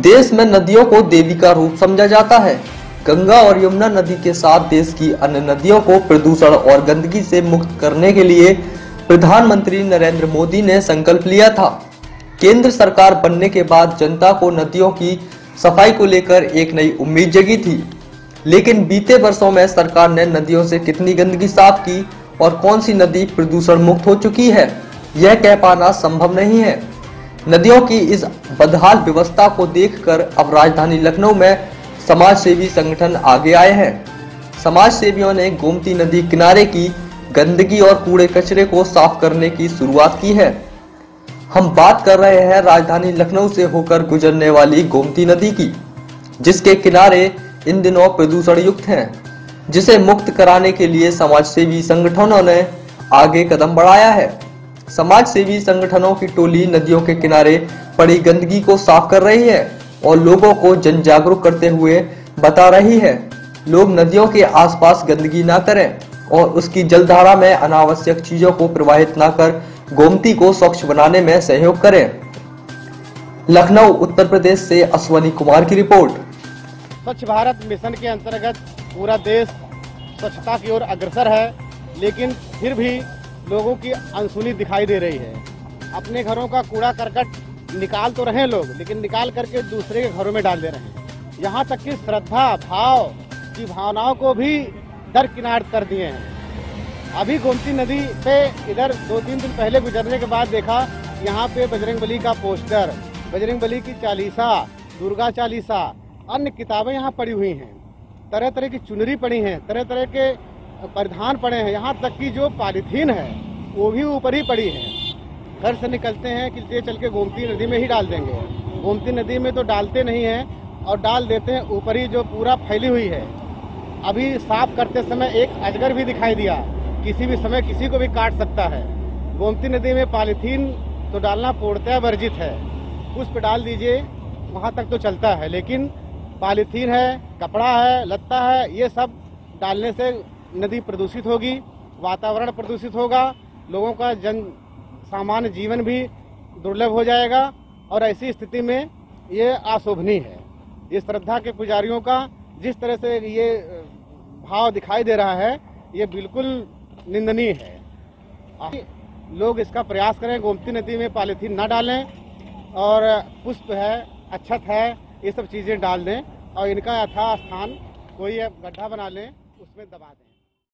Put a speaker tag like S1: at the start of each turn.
S1: देश में नदियों को देवी का रूप समझा जाता है। गंगा और यमुना नदी के साथ देश की अन्य नदियों को प्रदूषण और गंदगी से मुक्त करने के लिए प्रधानमंत्री नरेंद्र मोदी ने संकल्प लिया था। केंद्र सरकार बनने के बाद जनता को नदियों की सफाई को लेकर एक नई उम्मीद जगी थी। लेकिन बीते वर्षों में सरकार ने नदियों से कितनी गंदगी साफ की और कौन सी नदी प्रदूषण मुक्त हो चुकी है, यह कह पाना संभव नहीं है। नदियों की इस बदहाल व्यवस्था को देखकर अब राजधानी लखनऊ में समाज सेवी संगठन आगे आए हैं। समाज सेवियों ने गोमती नदी किनारे की गंदगी और कूड़े कचरे को साफ करने की शुरुआत की है। हम बात कर रहे हैं राजधानी लखनऊ से होकर गुजरने वाली गोमती नदी की, जिसके किनारे इन दिनों प्रदूषण युक्त हैं, जिसे मुक्त कराने के लिए समाज सेवी संगठनों ने आगे कदम बढ़ाया है। समाज सेवी संगठनों की टोली नदियों के किनारे पड़ी गंदगी को साफ कर रही है और लोगों को जन जागरूक करते हुए बता रही है लोग नदियों के आसपास गंदगी ना करें और उसकी जलधारा में अनावश्यक चीजों को प्रवाहित ना कर गोमती को स्वच्छ बनाने में सहयोग करें। लखनऊ उत्तर प्रदेश से अश्वनी कुमार की रिपोर्ट।
S2: स्वच्छ भारत मिशन के अंतर्गत पूरा देश स्वच्छता की ओर अग्रसर है, लेकिन फिर भी लोगों की अनसुनी दिखाई दे रही है। अपने घरों का कूड़ा करकट निकाल तो रहे लोग, लेकिन निकाल करके दूसरे के घरों में डाल दे रहे हैं। यहाँ तक कि श्रद्धा भाव की भावनाओं को भी दरकिनार कर दिए हैं। अभी गोमती नदी पे इधर 2-3 दिन पहले गुजरने के बाद देखा, यहाँ पे बजरंगबली का पोस्टर, बजरंगबली की चालीसा, दुर्गा चालीसा, अन्य किताबें यहाँ पड़ी हुई हैं। तरह तरह की चुनरी पड़ी हैं, तरह तरह के परिधान पड़े हैं। यहाँ तक कि जो पॉलीथीन है वो भी ऊपर ही पड़ी है। घर से निकलते हैं कि ये चल के गोमती नदी में ही डाल देंगे। गोमती नदी में तो डालते नहीं हैं और डाल देते हैं ऊपर ही, जो पूरा फैली हुई है। अभी साफ करते समय एक अजगर भी दिखाई दिया, किसी भी समय किसी को भी काट सकता है। गोमती नदी में पॉलीथीन तो डालना पूर्णतः वर्जित है। पुष्प डाल दीजिए, वहाँ तक तो चलता है, लेकिन पॉलीथीन है, कपड़ा है, लत्ता है, ये सब डालने से नदी प्रदूषित होगी, वातावरण प्रदूषित होगा, लोगों का जन सामान्य जीवन भी दुर्लभ हो जाएगा और ऐसी स्थिति में ये अशोभनीय है। ये श्रद्धा के पुजारियों का जिस तरह से ये भाव दिखाई दे रहा है, ये बिल्कुल निंदनीय है। लोग इसका प्रयास करें, गोमती नदी में पॉलीथीन न डालें और पुष्प है, अक्षत है, ये सब चीज़ें डाल दें और इनका यथास्थान कोई गड्ढा बना लें, उसमें दबा दें।